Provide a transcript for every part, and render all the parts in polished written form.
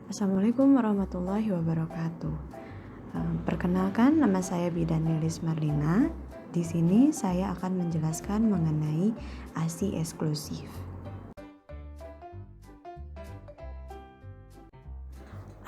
Assalamualaikum warahmatullahi wabarakatuh. Perkenalkan, nama saya Bidan Lilis Marlina. Di sini saya akan menjelaskan mengenai ASI eksklusif.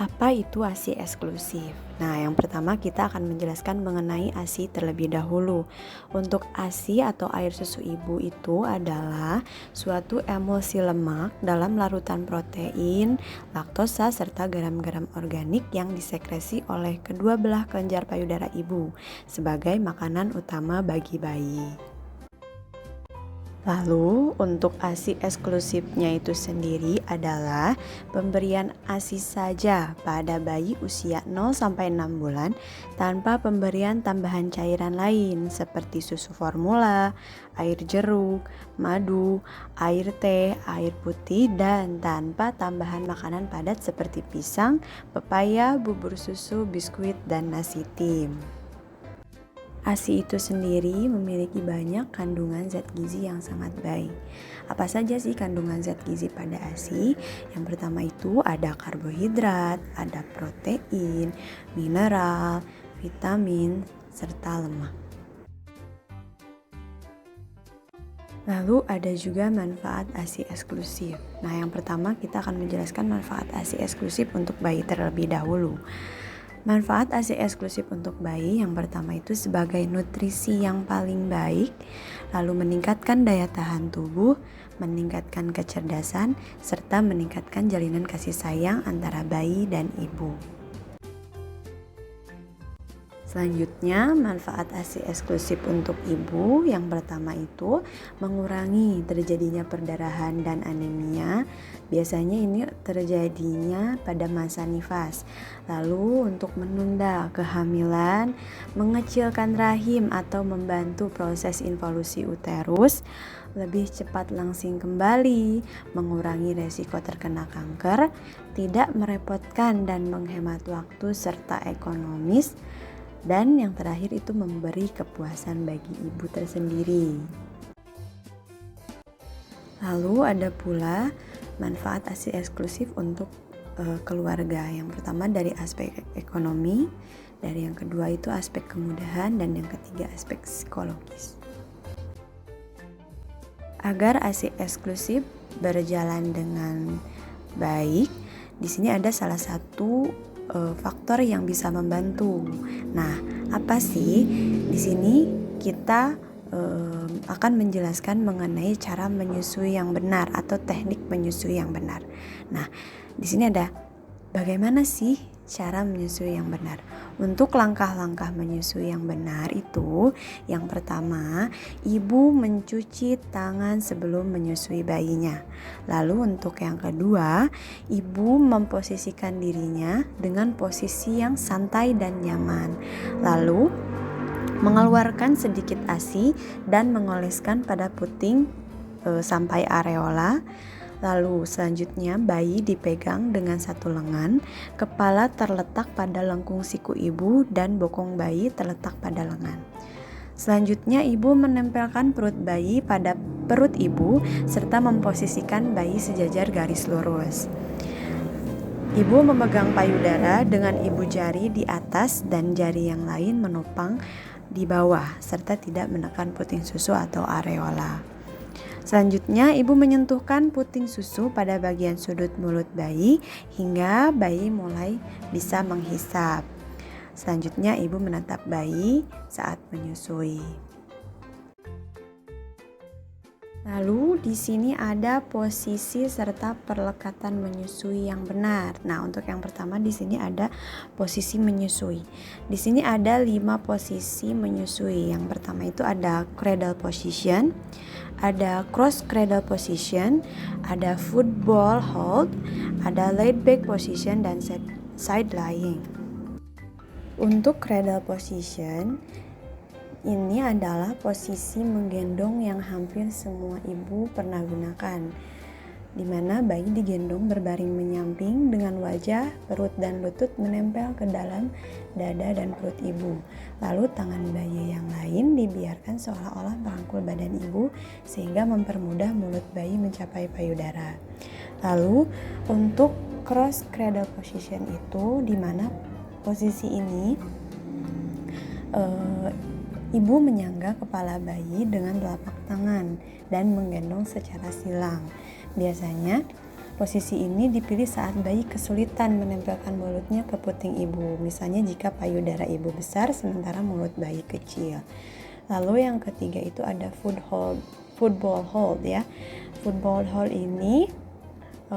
Apa itu ASI eksklusif? Nah, yang pertama kita akan menjelaskan mengenai ASI terlebih dahulu. Untuk ASI atau air susu ibu itu adalah suatu emulsi lemak dalam larutan protein, laktosa, serta garam-garam organik yang disekresi oleh kedua belah kelenjar payudara ibu sebagai makanan utama bagi bayi. Lalu untuk ASI eksklusifnya itu sendiri adalah pemberian ASI saja pada bayi usia 0-6 bulan tanpa pemberian tambahan cairan lain seperti susu formula, air jeruk, madu, air teh, air putih, dan tanpa tambahan makanan padat seperti pisang, pepaya, bubur susu, biskuit, dan nasi tim. ASI itu sendiri memiliki banyak kandungan zat gizi yang sangat baik. Apa saja sih kandungan zat gizi pada ASI? Yang pertama itu ada karbohidrat, ada protein, mineral, vitamin, serta lemak. Lalu ada juga manfaat ASI eksklusif. Nah, yang pertama kita akan menjelaskan manfaat ASI eksklusif untuk bayi terlebih dahulu. Manfaat ASI eksklusif untuk bayi yang pertama itu sebagai nutrisi yang paling baik, lalu meningkatkan daya tahan tubuh, meningkatkan kecerdasan, serta meningkatkan jalinan kasih sayang antara bayi dan ibu. Selanjutnya, manfaat ASI eksklusif untuk ibu yang pertama itu mengurangi terjadinya perdarahan dan anemia. Biasanya ini terjadinya pada masa nifas. Lalu untuk menunda kehamilan, mengecilkan rahim atau membantu proses involusi uterus, lebih cepat langsing kembali, mengurangi resiko terkena kanker, tidak merepotkan dan menghemat waktu serta ekonomis. Dan yang terakhir itu memberi kepuasan bagi ibu tersendiri. Lalu ada pula manfaat ASI eksklusif untuk keluarga. Yang pertama dari aspek ekonomi, dari yang kedua itu aspek kemudahan, dan yang ketiga aspek psikologis. Agar ASI eksklusif berjalan dengan baik, di sini ada salah satu faktor yang bisa membantu. Nah, apa sih? Di sini kita akan menjelaskan mengenai cara menyusui yang benar atau teknik menyusui yang benar. Nah, di sini ada bagaimana sih cara menyusui yang benar. Untuk langkah-langkah menyusui yang benar itu, yang pertama, ibu mencuci tangan sebelum menyusui bayinya. Lalu untuk yang kedua, ibu memposisikan dirinya dengan posisi yang santai dan nyaman. Lalu mengeluarkan sedikit ASI dan mengoleskan pada puting sampai areola. Lalu selanjutnya bayi dipegang dengan satu lengan, kepala terletak pada lengkung siku ibu dan bokong bayi terletak pada lengan. Selanjutnya ibu menempelkan perut bayi pada perut ibu serta memposisikan bayi sejajar garis lurus. Ibu memegang payudara dengan ibu jari di atas dan jari yang lain menopang di bawah serta tidak menekan puting susu atau areola. Selanjutnya, ibu menyentuhkan puting susu pada bagian sudut mulut bayi hingga bayi mulai bisa menghisap. Selanjutnya, ibu menatap bayi saat menyusui. Lalu di sini ada posisi serta perlekatan menyusui yang benar. Nah, untuk yang pertama di sini ada posisi menyusui. Di sini ada 5 posisi menyusui. Yang pertama itu ada cradle position, ada cross cradle position, ada football hold, ada laid back position, dan side lying. Untuk cradle position, ini adalah posisi menggendong yang hampir semua ibu pernah gunakan, di mana bayi digendong berbaring menyamping dengan wajah, perut, dan lutut menempel ke dalam dada dan perut ibu. Lalu tangan bayi yang lain dibiarkan seolah-olah merangkul badan ibu sehingga mempermudah mulut bayi mencapai payudara. Lalu untuk cross cradle position itu di mana posisi ini ibu menyangga kepala bayi dengan telapak tangan dan menggendong secara silang. Biasanya posisi ini dipilih saat bayi kesulitan menempelkan mulutnya ke puting ibu. Misalnya jika payudara ibu besar sementara mulut bayi kecil. Lalu yang ketiga itu ada football hold ya. Football hold ini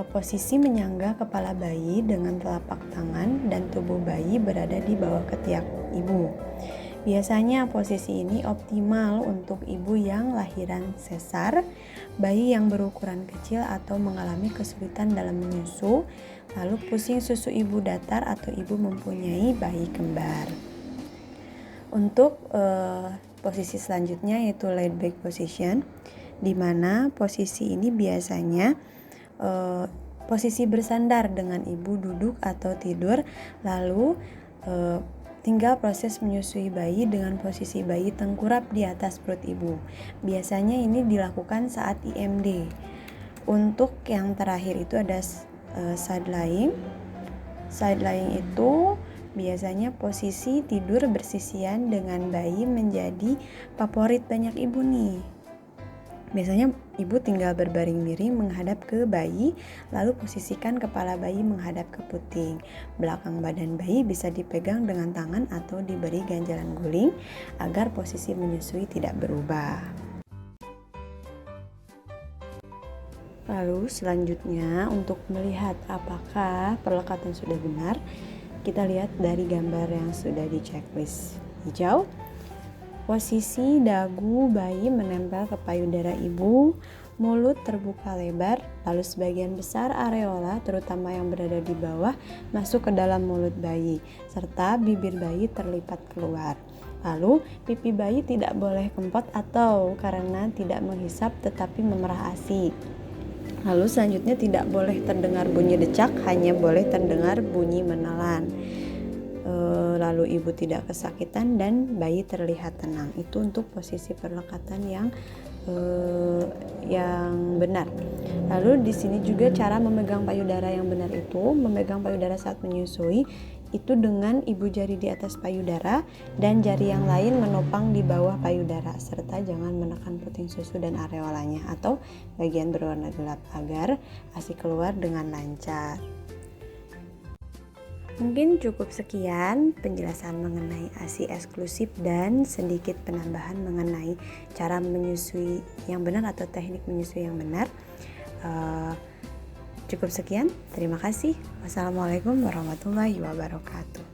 posisi menyangga kepala bayi dengan telapak tangan dan tubuh bayi berada di bawah ketiak ibu. Biasanya posisi ini optimal untuk ibu yang lahiran sesar, bayi yang berukuran kecil atau mengalami kesulitan dalam menyusu, lalu pusing susu ibu datar atau ibu mempunyai bayi kembar. Untuk posisi selanjutnya yaitu laid back position, di mana posisi ini biasanya posisi bersandar dengan ibu duduk atau tidur, lalu tinggal proses menyusui bayi dengan posisi bayi tengkurap di atas perut ibu. Biasanya ini dilakukan saat IMD. Untuk yang terakhir itu ada side lying. Side lying itu biasanya posisi tidur bersisian dengan bayi menjadi favorit banyak ibu nih. Biasanya ibu tinggal berbaring miring menghadap ke bayi, lalu posisikan kepala bayi menghadap ke puting. Belakang badan bayi bisa dipegang dengan tangan atau diberi ganjalan guling agar posisi menyusui tidak berubah. Lalu selanjutnya untuk melihat apakah perlekatan sudah benar, kita lihat dari gambar yang sudah di checklist. Hijau, posisi dagu bayi menempel ke payudara ibu, mulut terbuka lebar, lalu sebagian besar areola terutama yang berada di bawah masuk ke dalam mulut bayi, serta bibir bayi terlipat keluar. Lalu pipi bayi tidak boleh kempot atau karena tidak menghisap tetapi memerah ASI. Lalu selanjutnya tidak boleh terdengar bunyi decak, hanya boleh terdengar bunyi menelan. Lalu ibu tidak kesakitan dan bayi terlihat tenang. Itu untuk posisi perlekatan yang benar. Lalu di sini juga cara memegang payudara yang benar itu, memegang payudara saat menyusui itu dengan ibu jari di atas payudara dan jari yang lain menopang di bawah payudara, serta jangan menekan puting susu dan areolanya atau bagian berwarna gelap agar ASI keluar dengan lancar. Mungkin cukup sekian penjelasan mengenai ASI eksklusif dan sedikit penambahan mengenai cara menyusui yang benar atau teknik menyusui yang benar. Cukup sekian, terima kasih. Wassalamualaikum warahmatullahi wabarakatuh.